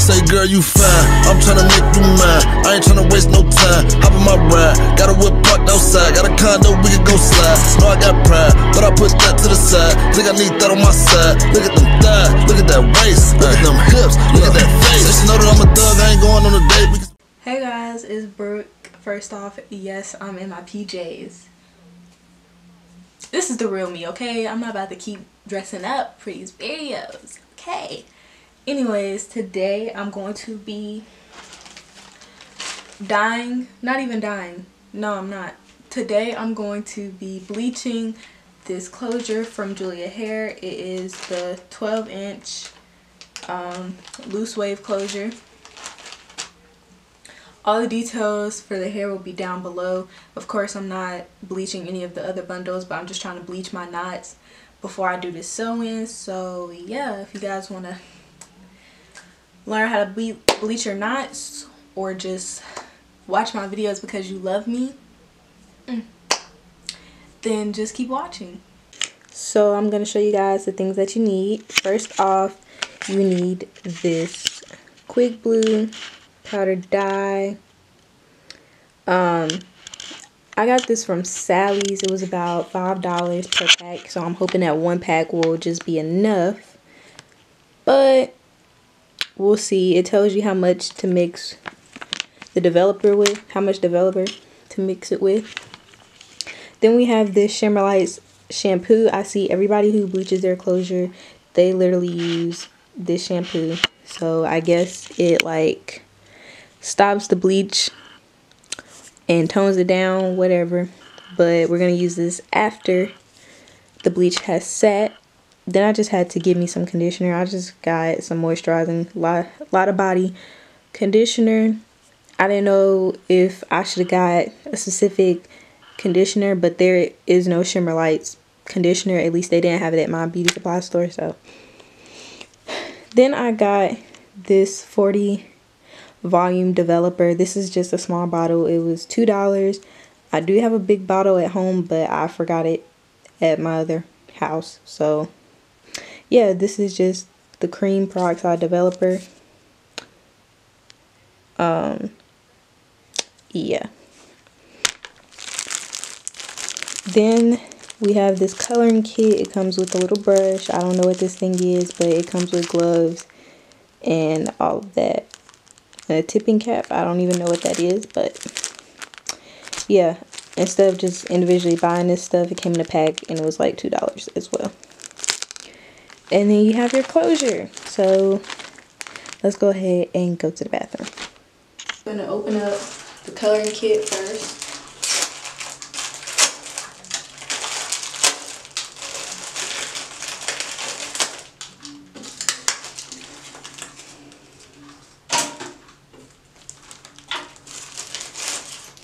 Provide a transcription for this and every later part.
say, girl, you fine. I'm tryna make you mine. I ain't tryna waste no time. Hop on my ride. Got a whip parked outside. Got a condo, we can go slide. Know I got pride, but I put that to the side. Think I need that on my side. Look at them thighs. Look at that waist. Look at them hips. Look at that face. She know that I'm a thug. I ain't going on a date. Hey guys, it's Brooke. First off, yes, I'm in my PJs. This is the real me, okay? I'm not about to keep dressing up for these videos, okay? Anyways, today I'm going to be dyeing. Not even dyeing. No, I'm not. Today I'm going to be bleaching this closure from Julia Hair. It is the 12-inch loose wave closure. All the details for the hair will be down below. Of course, I'm not bleaching any of the other bundles, but I'm just trying to bleach my knots before I do the sew-in. So yeah, if you guys want to learn how to bleach your knots or just watch my videos because you love me, then just keep watching. So I'm going to show you guys the things that you need. First off, you need this quick blue powdered dye. I got this from Sally's. It was about $5 per pack, so I'm hoping that one pack will just be enough, but we'll see. It tells you how much to mix the developer with, how much developer to mix it with. Then we have this Shimmer Lights shampoo. I see everybody who bleaches their closure, they literally use this shampoo. So I guess it like stops the bleach and tones it down, whatever. But we're gonna use this after the bleach has set. Then I just had to give me some conditioner. I just got some moisturizing, lot of body conditioner. I didn't know if I should have got a specific conditioner, but there is no Shimmer Lights conditioner. At least they didn't have it at my beauty supply store. So then I got this 40 volume developer. This is just a small bottle. It was $2. I do have a big bottle at home, but I forgot it at my other house. So yeah, this is just the cream peroxide developer. Yeah. Then we have this coloring kit. It comes with a little brush. I don't know what this thing is, but it comes with gloves and all of that. A tipping cap. I don't even know what that is, but yeah, instead of just individually buying this stuff, it came in a pack and it was like $2 as well. And then you have your closure. So let's go ahead and go to the bathroom. I'm gonna open up the coloring kit first.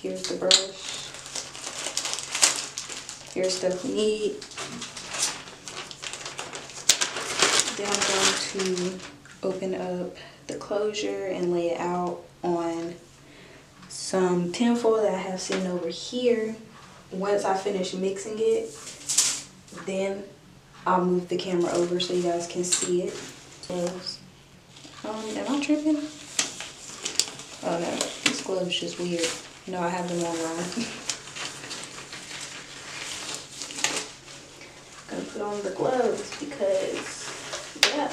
Here's the brush. Here's stuff we need. Then I'm going to open up the closure and lay it out on some tinfoil that I have sitting over here. Once I finish mixing it, then I'll move the camera over so you guys can see it. Am I tripping? Oh no, this glove is just weird. No, I have them on wrong. Gonna put on the gloves because, yeah.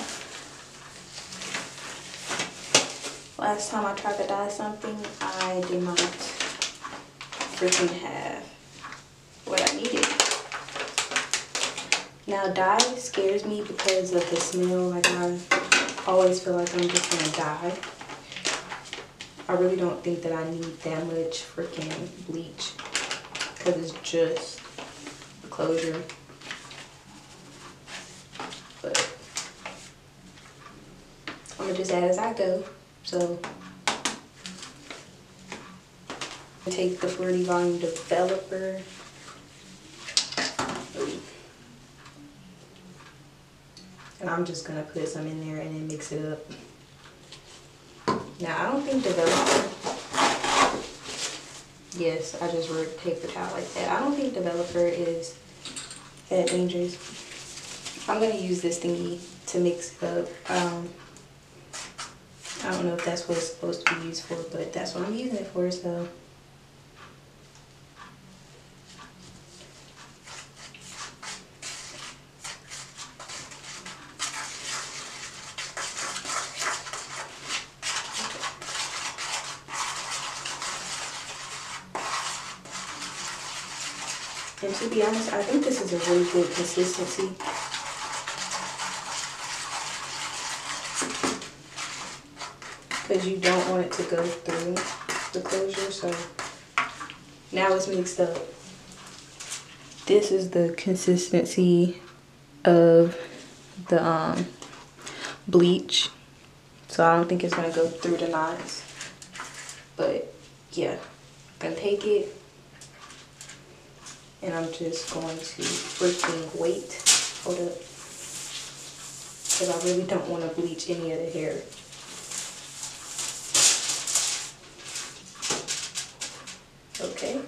Last time I tried to dye something, I did not freaking have what I needed. Now, dye scares me because of the smell. Like, I always feel like I'm just gonna die. I really don't think that I need that much freaking bleach because it's just a closure. But I'm gonna just add as I go. So take the 40 volume developer. And I'm just gonna put some in there and then mix it up. Now, I don't think developer, yes, I just wrote paper towel like that. I don't think developer is that dangerous. I'm going to use this thingy to mix it up. I don't know if that's what it's supposed to be used for, but that's what I'm using it for, so. And to be honest, I think this is a really good consistency. Because you don't want it to go through the closure, so now it's mixed up. This is the consistency of the bleach, so I don't think it's gonna go through the knots. But yeah, I'm gonna take it and I'm just going to freaking wait. Hold up, because I really don't want to bleach any of the hair. Okay,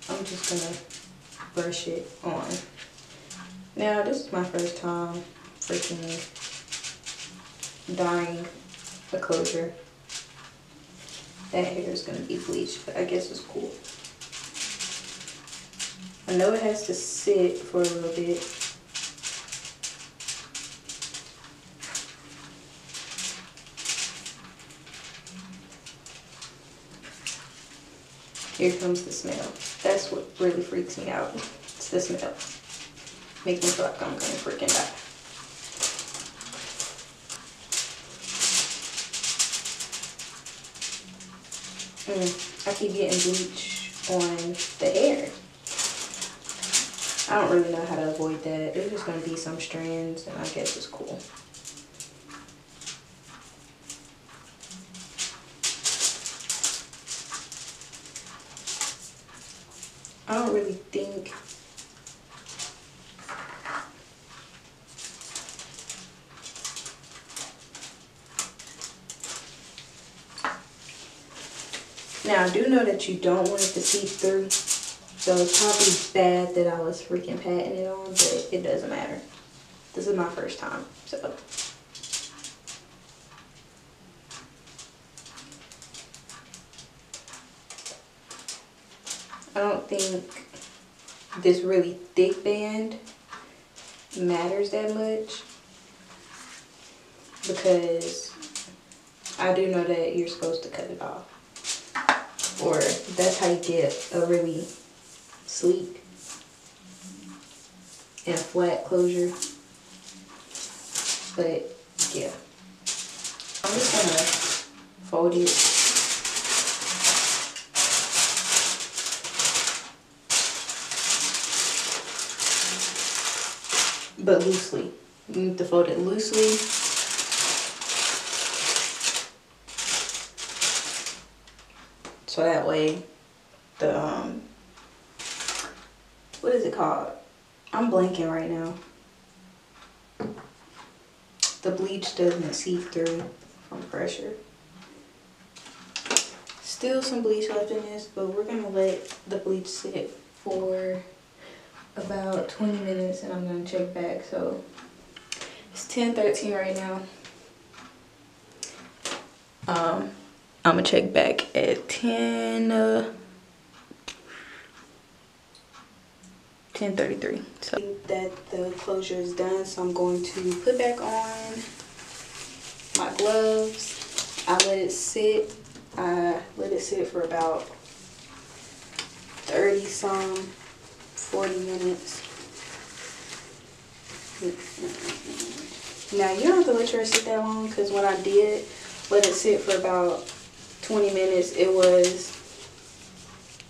I'm just gonna brush it on. Now this is my first time freaking dyeing a closure. That hair is gonna be bleached, but I guess it's cool. I know it has to sit for a little bit. Here comes the smell. That's what really freaks me out. It's the smell. Makes me feel like I'm gonna freaking die. I keep getting bleach on the hair. I don't really know how to avoid that. There's just gonna be some strands, and I guess it's cool. I don't really think now I do know that you don't want it to see through, so it's probably bad that I was freaking patting it on, but it doesn't matter. This is my first time, so I don't think this really thick band matters that much, because I do know that you're supposed to cut it off, or that's how you get a really sleek and flat closure. But yeah, I'm just gonna fold it. But loosely. You need to fold it loosely. So that way the what is it called? I'm blanking right now. The bleach doesn't seep through from pressure. Still some bleach left in this, but we're gonna let the bleach sit for about 20 minutes and I'm gonna check back. So it's 10:13 right now. I'm gonna check back at 10:33. So that the closure is done, so I'm going to put back on my gloves. I let it sit. I let it sit for about 40 minutes. Now you don't have to let yours sit that long, because when I did let it sit for about 20 minutes, it was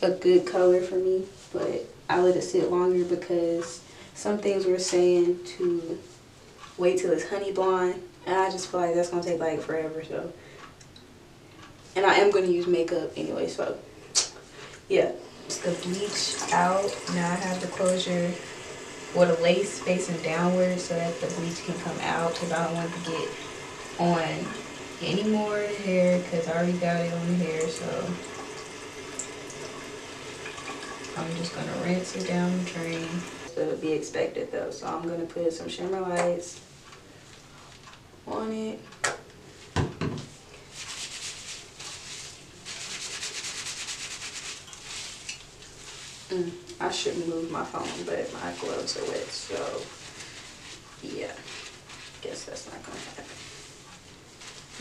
a good color for me, but I let it sit longer because some things were saying to wait till it's honey blonde, and I just feel like that's gonna take like forever. So, and I am gonna use makeup anyway, so yeah. The bleach out. Now I have the closure with a lace facing downward so that the bleach can come out, because I don't want to get on any more of the hair, because I already got it on the hair. So I'm just gonna rinse it down the drain. So it'll be expected though. So I'm gonna put some shimmer lights I shouldn't move my phone, but my gloves are wet, so yeah, guess that's not gonna happen.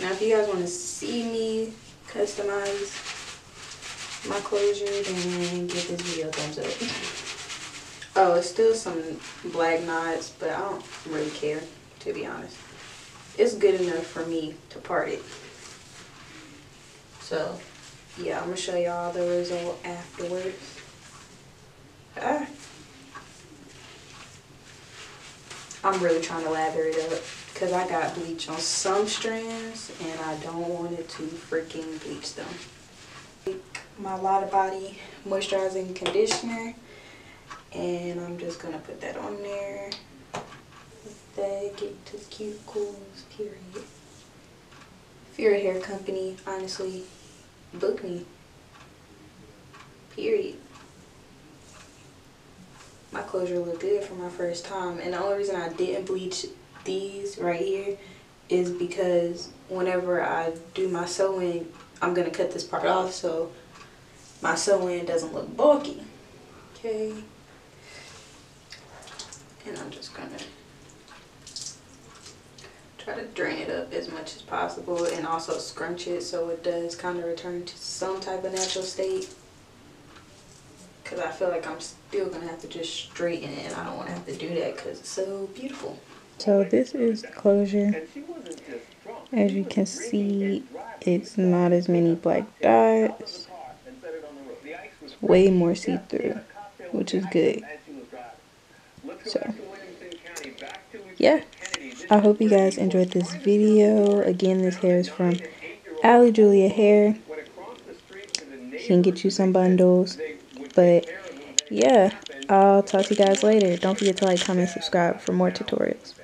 Now if you guys want to see me customize my closure, then give this video a thumbs up. Oh, it's still some black knots, but I don't really care, to be honest. It's good enough for me to part it. So yeah, I'm gonna show y'all the result afterwards. I'm really trying to lather it up because I got bleach on some strands and I don't want it to freaking bleach them. My Lot of Body moisturizing conditioner, and I'm just gonna put that on there. Let that get to the cuticles, period. If you're a hair company, honestly, book me, period. My closure looked good for my first time, and the only reason I didn't bleach these right here is because whenever I do my sew-in, I'm gonna cut this part off so my sew-in doesn't look bulky. Okay, and I'm just gonna try to drain it up as much as possible and also scrunch it so it does kind of return to some type of natural state. Because I feel like I'm still going to have to just straighten it, and I don't want to have to do that because it's so beautiful. So this is the closure. As you can see, it's not as many black dots. It's way more see-through, which is good. So, yeah. I hope you guys enjoyed this video. Again, this hair is from Ali Julia Hair. Can get you some bundles. But yeah, I'll talk to you guys later. Don't forget to like, comment, subscribe for more tutorials.